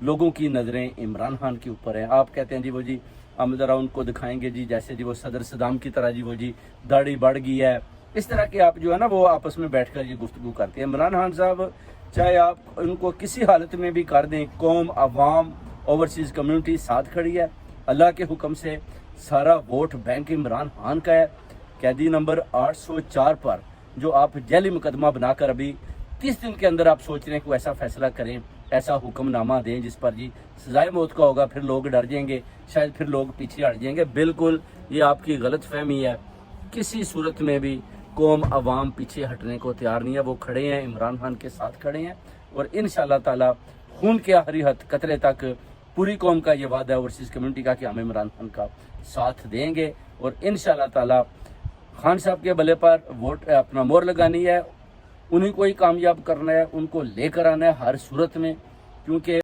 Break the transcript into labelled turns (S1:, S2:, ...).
S1: لوگوں کی نظریں عمران خان کے اوپر ہیں. آپ کہتے ہیں جی وہ جی ہم ذرا ان کو دکھائیں گے جی جیسے جی وہ صدر صدام کی طرح جی وہ جی داڑھی بڑھ گئی ہے. اس طرح کے آپ جو ہے نا وہ آپس میں بیٹھ کر یہ گفتگو کرتے ہیں. عمران خان صاحب چاہے آپ ان کو کسی حالت میں بھی کر دیں، قوم، عوام، اوورسیز کمیونٹی ساتھ کھڑی ہے. اللہ کے حکم سے سارا ووٹ بینک عمران خان کا ہے. قیدی نمبر 804 پر جو آپ جعلی مقدمہ بنا کر ابھی 30 دن کے اندر آپ سوچ رہے ہیں کوئی ایسا فیصلہ کریں، ایسا حکم نامہ دیں جس پر جی سزائے موت کا ہوگا، پھر لوگ ڈر جائیں گے، شاید پھر لوگ پیچھے ہٹ جائیں گے. بالکل یہ آپ کی غلط فہمی ہے. کسی صورت میں بھی قوم، عوام پیچھے ہٹنے کو تیار نہیں ہے. وہ کھڑے ہیں، عمران خان کے ساتھ کھڑے ہیں، اور انشاءاللہ تعالی خون کے آخری قطرے تک پوری قوم کا یہ وعدہ ہے اوورسیز کمیونٹی کا کہ ہم عمران خان کا ساتھ دیں گے. اور انشاءاللہ تعالی خان صاحب کے بلے پر ووٹ اپنا مور لگانی ہے، انہیں کو ہی کامیاب کرنا ہے، ان کو لے کر آنا ہے ہر صورت میں، کیونکہ